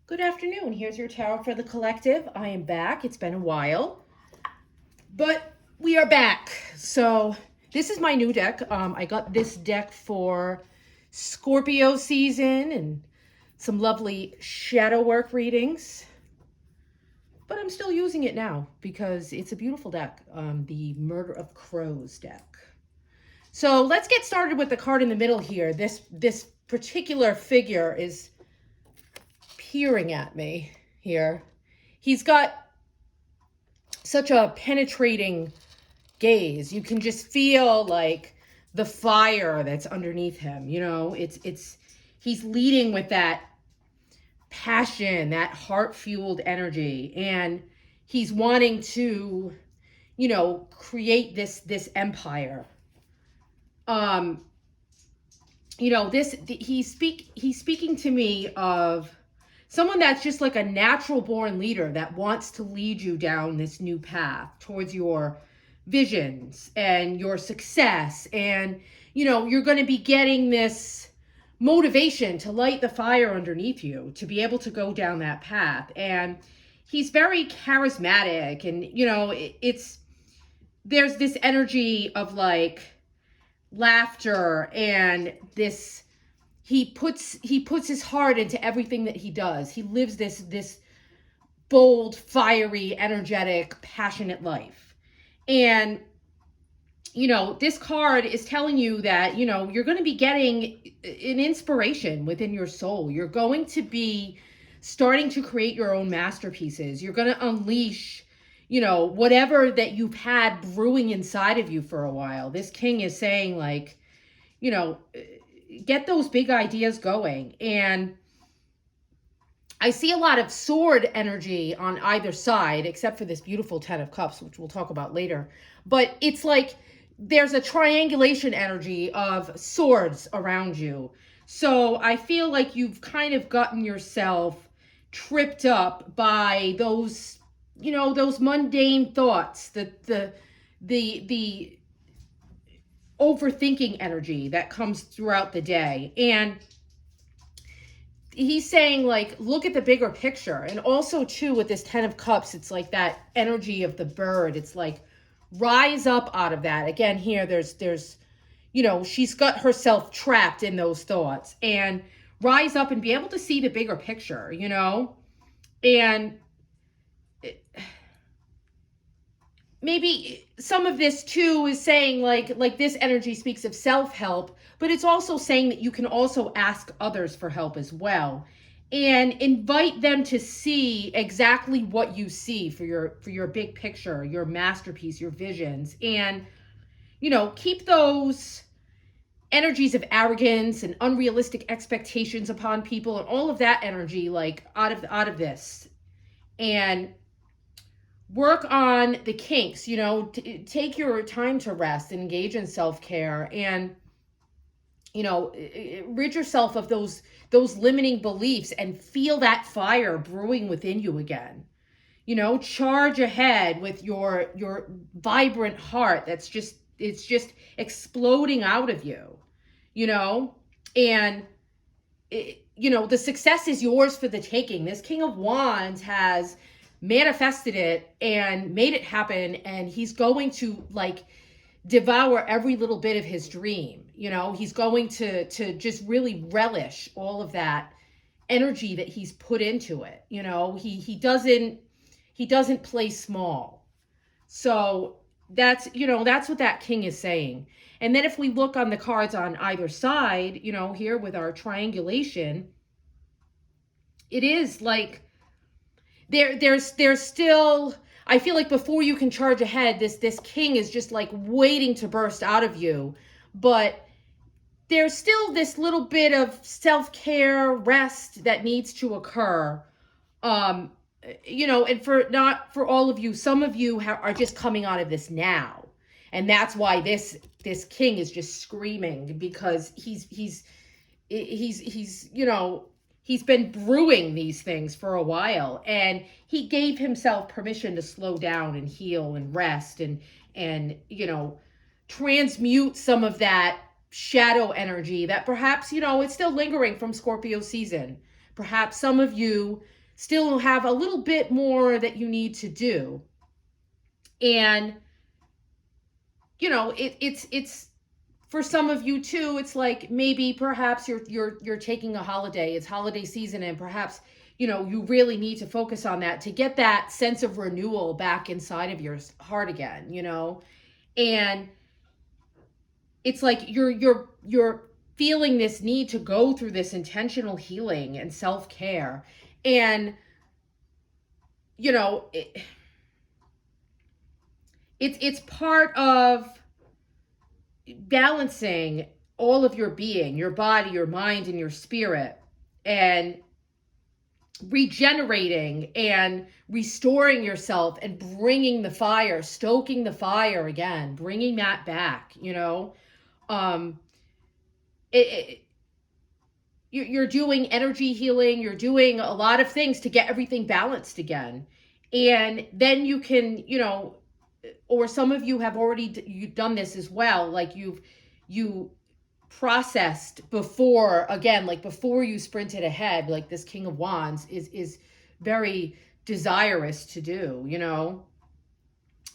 Good afternoon. Here's your tarot for the collective. I am back. It's been a while, but we are back. So this is my new deck. I got this deck for Scorpio season and some lovely shadow work readings, but I'm still using it now because it's a beautiful deck. The Murder of Crows deck. So let's get started with the card in the middle here. This particular figure is peering at me here. He's got such a penetrating gaze. You can just feel like the fire that's underneath him. It's he's leading with that passion, that heart-fueled energy, and he's wanting to, create this empire. Um, he's speaking to me of someone that's just like a natural born leader that wants to lead you down this new path towards your visions and your success. And, you're going to be getting this motivation to light the fire underneath you to be able to go down that path. And he's very charismatic. And, there's this energy of like laughter and this he puts his heart into everything that he does. He lives this bold, fiery, energetic, passionate life. And this card is telling you that, you're going to be getting an inspiration within your soul. You're going to be starting to create your own masterpieces. You're going to unleash, whatever that you've had brewing inside of you for a while. This king is saying like, get those big ideas going. And I see a lot of sword energy on either side, except for this beautiful 10 of cups, which we'll talk about later. But it's like there's a triangulation energy of swords around you. So I feel like you've kind of gotten yourself tripped up by those, those mundane thoughts, the overthinking energy that comes throughout the day. And he's saying like, look at the bigger picture. And also too, with this 10 of cups, it's like that energy of the bird. It's like, rise up out of that. Again, here there's she's got herself trapped in those thoughts, and rise up and be able to see the bigger picture, and maybe some of this too is saying like this energy speaks of self-help, but it's also saying that you can also ask others for help as well and invite them to see exactly what you see for your big picture, your masterpiece, your visions. And keep those energies of arrogance and unrealistic expectations upon people and all of that energy like out of this, and work on the kinks. Take your time to rest and engage in self-care, and rid yourself of those limiting beliefs and feel that fire brewing within you again. Charge ahead with your vibrant heart that's just it's just exploding out of you. And the success is yours for the taking. This King of Wands has manifested it and made it happen, and he's going to like devour every little bit of his dream. He's going to just really relish all of that energy that he's put into it. He doesn't play small. So that's what that king is saying. And then if we look on the cards on either side, here with our triangulation, it is like there's still, I feel like before you can charge ahead, this king is just like waiting to burst out of you. But there's still this little bit of self-care, rest that needs to occur. And for all of you, some of you are just coming out of this now. And that's why this king is just screaming, because he's been brewing these things for a while, and he gave himself permission to slow down and heal and rest and transmute some of that shadow energy that perhaps, it's still lingering from Scorpio season. Perhaps some of you still have a little bit more that you need to do. And, you know, it's for some of you too, it's like maybe perhaps you're taking a holiday. It's holiday season, and perhaps, you know, you really need to focus on that to get that sense of renewal back inside of your heart again, you know. And it's like you're feeling this need to go through this intentional healing and self-care. And, you know, it's part of balancing all of your being, your body, your mind, and your spirit, and regenerating and restoring yourself and bringing the fire, stoking the fire again, bringing that back, you know. um you're doing energy healing, you're doing a lot of things to get everything balanced again. And then you can, you know, or some of you have already you've done this as well, like you processed before, again, like before you sprinted ahead, like this King of Wands is very desirous to do, you know.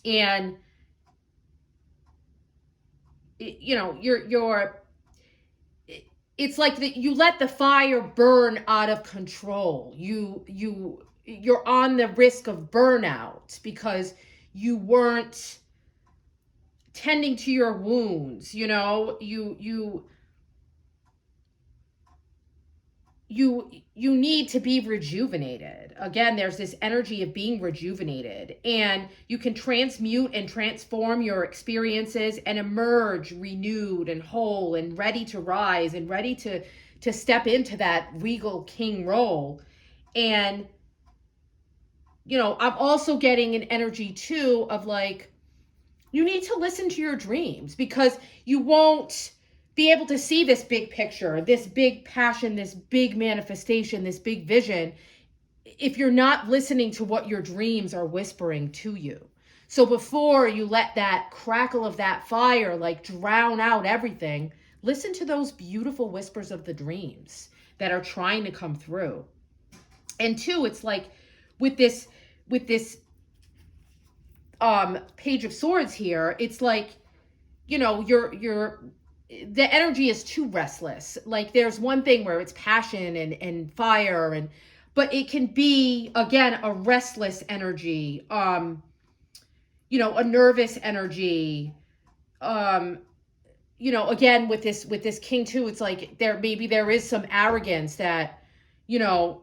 And you know, you're it's like that you let the fire burn out of control. You're on the risk of burnout because you weren't tending to your wounds, you know. You need to be rejuvenated. Again, there's this energy of being rejuvenated, and you can transmute and transform your experiences and emerge renewed and whole and ready to rise and ready to step into that regal king role. And, you know, I'm also getting an energy too of like, you need to listen to your dreams, because you won't be able to see this big picture, this big passion, this big manifestation, this big vision, if you're not listening to what your dreams are whispering to you. So before you let that crackle of that fire like drown out everything, listen to those beautiful whispers of the dreams that are trying to come through. And two, it's like with this Page of Swords here, it's like, you know, you're the energy is too restless. Like there's one thing where it's passion and fire, and but it can be again a restless energy, you know, a nervous energy. You know, again with this king too, it's like there is some arrogance that, you know,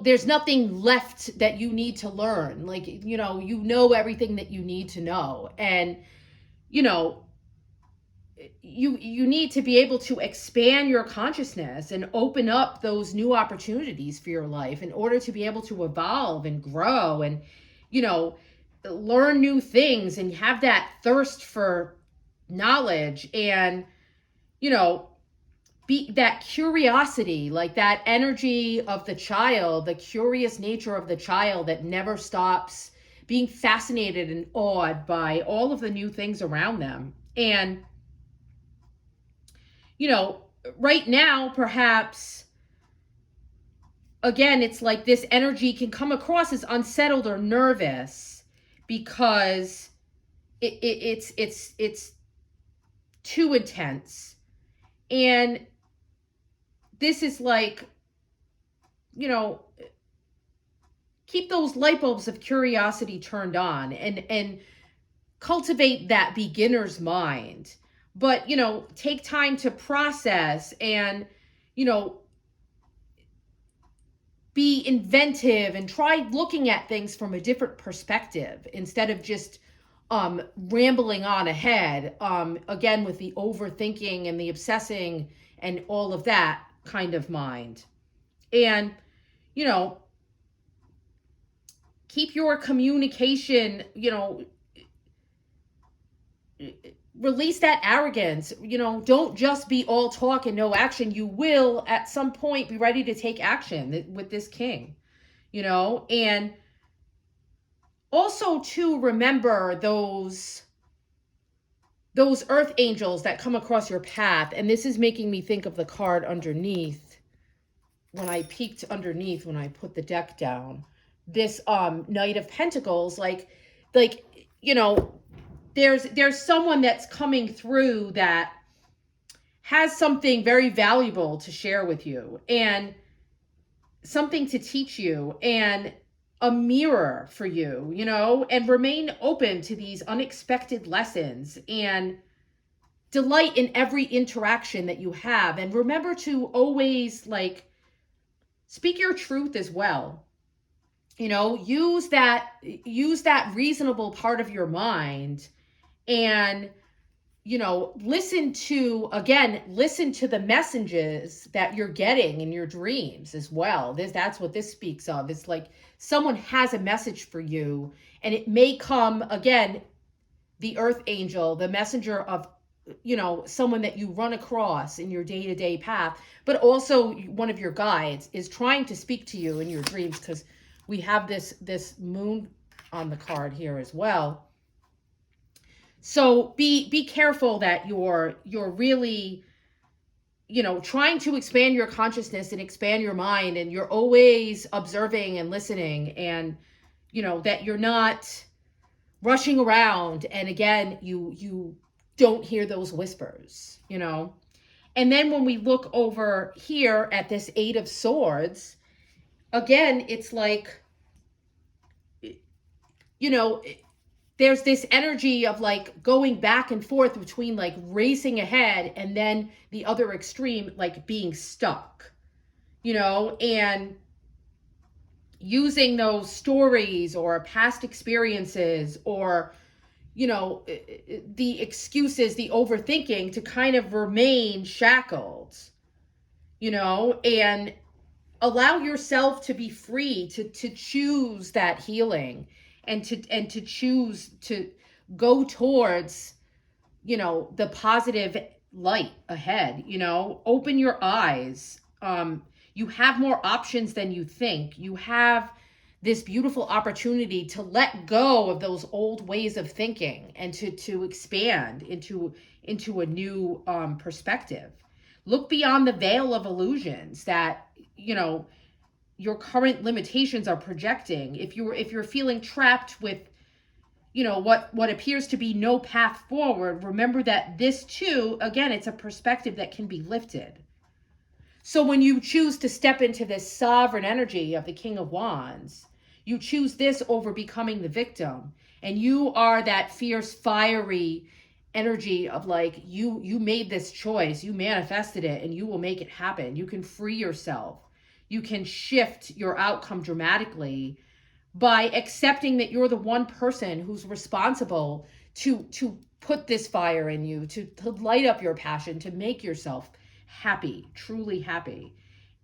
there's nothing left that you need to learn. Like, you know everything that you need to know. And, you know, you need to be able to expand your consciousness and open up those new opportunities for your life in order to be able to evolve and grow and, you know, learn new things and have that thirst for knowledge and, you know, be that curiosity, like that energy of the child, the curious nature of the child that never stops being fascinated and awed by all of the new things around them. And, you know, right now, perhaps, again, it's like this energy can come across as unsettled or nervous because it's too intense. And this is like, you know, keep those light bulbs of curiosity turned on and cultivate that beginner's mind. But, you know, take time to process and, you know, be inventive and try looking at things from a different perspective instead of just rambling on ahead, again, with the overthinking and the obsessing and all of that kind of mind. And, you know, keep your communication, you know, release that arrogance. You know, don't just be all talk and no action. You will at some point be ready to take action with this king, you know. And also to remember those those earth angels that come across your path, and this is making me think of the card underneath when I peeked underneath when I put the deck down. This Knight of Pentacles, like you know, there's someone that's coming through that has something very valuable to share with you, and something to teach you, and a mirror for you, you know, and remain open to these unexpected lessons and delight in every interaction that you have. And remember to always like speak your truth as well. You know, use that reasonable part of your mind, and you know, listen to the messages that you're getting in your dreams as well. That's what this speaks of. It's like someone has a message for you, and it may come, again, the earth angel, the messenger of, you know, someone that you run across in your day-to-day path, but also one of your guides is trying to speak to you in your dreams, because we have this moon on the card here as well. So be careful that you're really, you know, trying to expand your consciousness and expand your mind, and you're always observing and listening, and you know that you're not rushing around, and again, you don't hear those whispers, you know. And then when we look over here at this Eight of Swords, again, it's like, you know, there's this energy of like going back and forth between like racing ahead and then the other extreme, like being stuck, you know, and using those stories or past experiences or, you know, the excuses, the overthinking to kind of remain shackled, you know, and allow yourself to be free to choose that healing, and to choose to go towards, you know, the positive light ahead. You know, open your eyes. You have more options than you think. You have this beautiful opportunity to let go of those old ways of thinking and to expand into a new perspective. Look beyond the veil of illusions that, you know, your current limitations are projecting. If you're feeling trapped with, you know, what appears to be no path forward, remember that this too, again, it's a perspective that can be lifted. So when you choose to step into this sovereign energy of the King of Wands, you choose this over becoming the victim, and you are that fierce, fiery energy of like, you made this choice, you manifested it, and you will make it happen. You can free yourself. You can shift your outcome dramatically by accepting that you're the one person who's responsible to put this fire in you, to light up your passion, to make yourself happy, truly happy.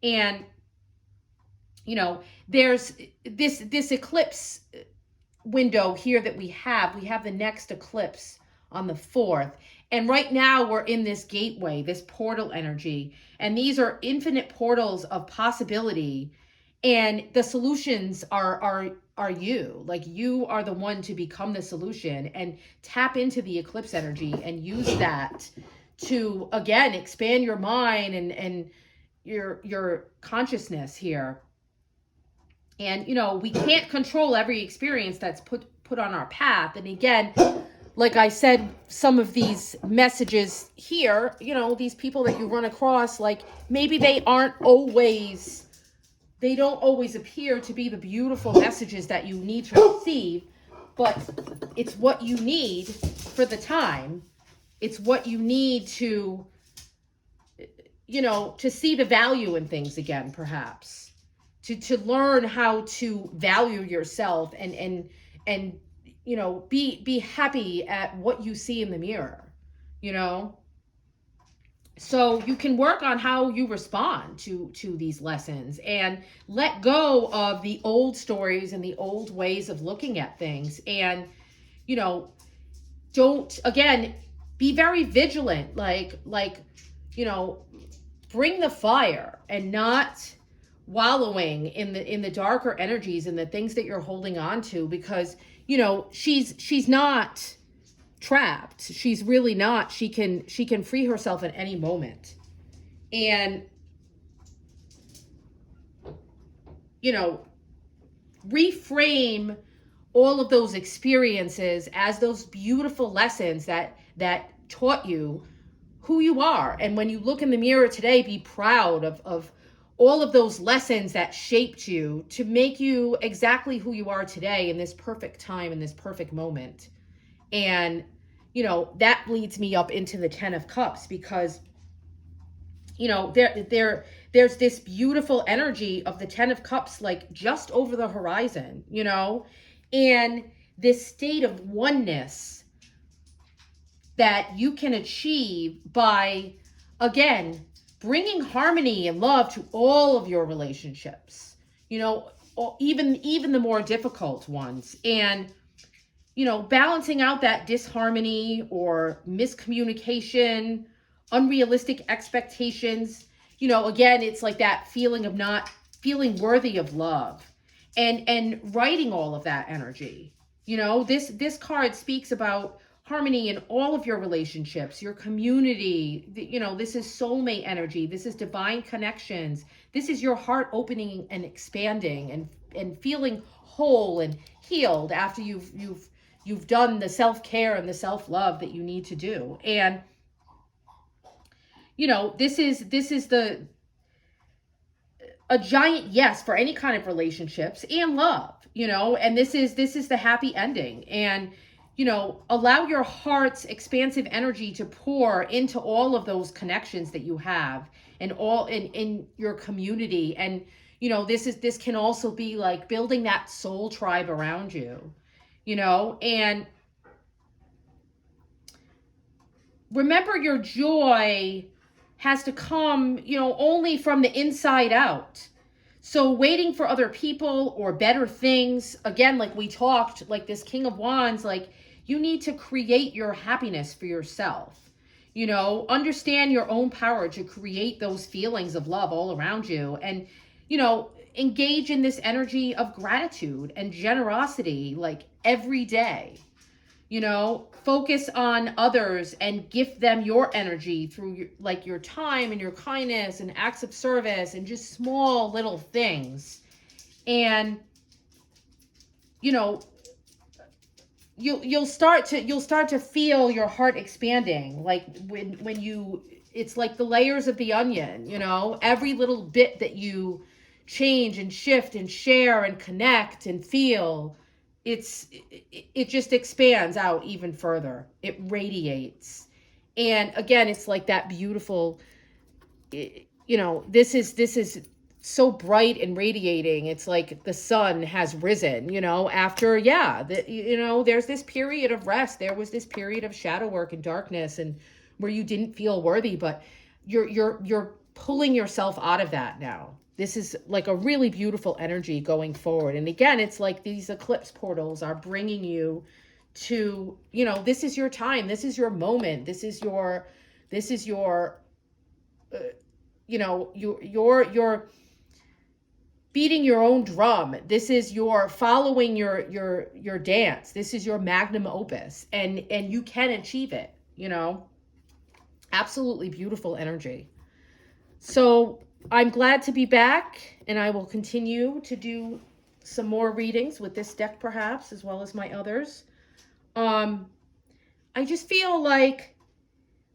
And, you know, there's this eclipse window here that we have the next eclipse on the 4th. And right now we're in this gateway, this portal energy. And these are infinite portals of possibility. And the solutions are you. Like, you are the one to become the solution, and tap into the eclipse energy and use that to, again, expand your mind and your consciousness here. And, you know, we can't control every experience that's put on our path. And again, like I said, some of these messages here, you know, these people that you run across, like maybe they don't always appear to be the beautiful messages that you need to receive, but it's what you need for the time. It's what you need to, you know, to see the value in things again, perhaps. To learn how to value yourself and you know, be happy at what you see in the mirror, you know. So you can work on how you respond to these lessons, and let go of the old stories and the old ways of looking at things. And, you know, don't, again, be very vigilant, like, you know, bring the fire and not wallowing in the darker energies and the things that you're holding on to, because, you know, she's not trapped. She's really not. She can free herself at any moment. And, you know, reframe all of those experiences as those beautiful lessons that taught you who you are. And when you look in the mirror today, be proud of all of those lessons that shaped you to make you exactly who you are today in this perfect time, in this perfect moment. And, that leads me up into the 10 of Cups, because, there's this beautiful energy of the 10 of Cups, like just over the horizon, and this state of oneness that you can achieve by, again, bringing harmony and love to all of your relationships, even the more difficult ones. And, balancing out that disharmony or miscommunication, unrealistic expectations, again, it's like that feeling of not feeling worthy of love, and writing all of that energy. This card speaks about harmony in all of your relationships, your community. This is soulmate energy. This is divine connections. This is your heart opening and expanding, and feeling whole and healed after you've done the self-care and the self-love that you need to do. And this is a giant yes for any kind of relationships and love, and this is the happy ending. And allow your heart's expansive energy to pour into all of those connections that you have, and all in your community. And this can also be like building that soul tribe around you, and remember, your joy has to come, only from the inside out. So waiting for other people or better things, again, like we talked, like this King of Wands, like you need to create your happiness for yourself. Understand your own power to create those feelings of love all around you. And, engage in this energy of gratitude and generosity, like every day. Focus on others and gift them your energy through your time and your kindness and acts of service and just small little things. And, you'll start to feel your heart expanding, like when you, it's like the layers of the onion. Every little bit that you change and shift and share and connect and feel, it just expands out even further. It radiates. And again, it's like that beautiful, this is so bright and radiating. It's like the sun has risen, after, there's this period of rest. There was this period of shadow work and darkness, and where you didn't feel worthy, but you're pulling yourself out of that now. This is like a really beautiful energy going forward. And again, it's like these eclipse portals are bringing you to, this is your time. This is your moment. This is your you're beating your own drum. This is your following your dance. This is your magnum opus, and you can achieve it, absolutely beautiful energy. So I'm glad to be back, and I will continue to do some more readings with this deck, perhaps, as well as my others. I just feel like,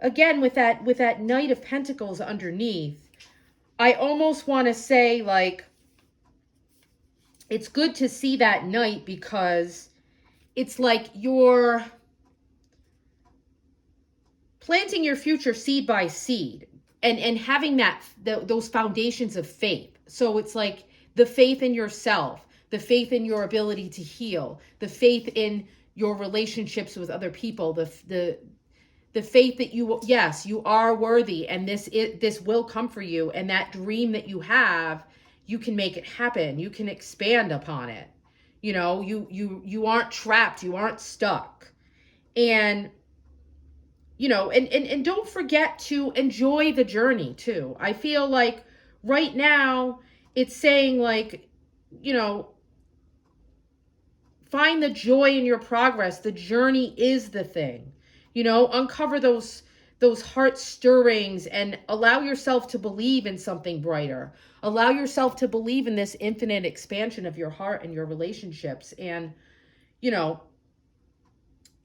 again, with that Knight of Pentacles underneath, I almost want to say, like, it's good to see that Knight, because it's like you're planting your future seed by seed. And having those foundations of faith. So it's like the faith in yourself, the faith in your ability to heal, the faith in your relationships with other people, the faith that you are worthy, and this will come for you. And that dream that you have, you can make it happen. You can expand upon it. You aren't trapped. You aren't stuck. And and don't forget to enjoy the journey too. I feel like right now it's saying, like, find the joy in your progress. The journey is the thing. uncover those heart stirrings and allow yourself to believe in something brighter. Allow yourself to believe in this infinite expansion of your heart and your relationships. And, you know,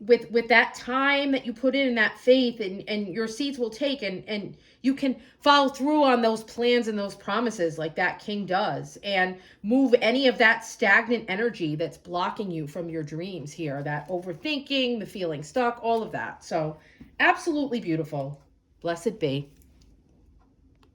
with that time that you put in that faith, and your seeds will take, and you can follow through on those plans and those promises like that king does, and move any of that stagnant energy that's blocking you from your dreams here, that overthinking, the feeling stuck, all of that. So absolutely beautiful. Blessed be.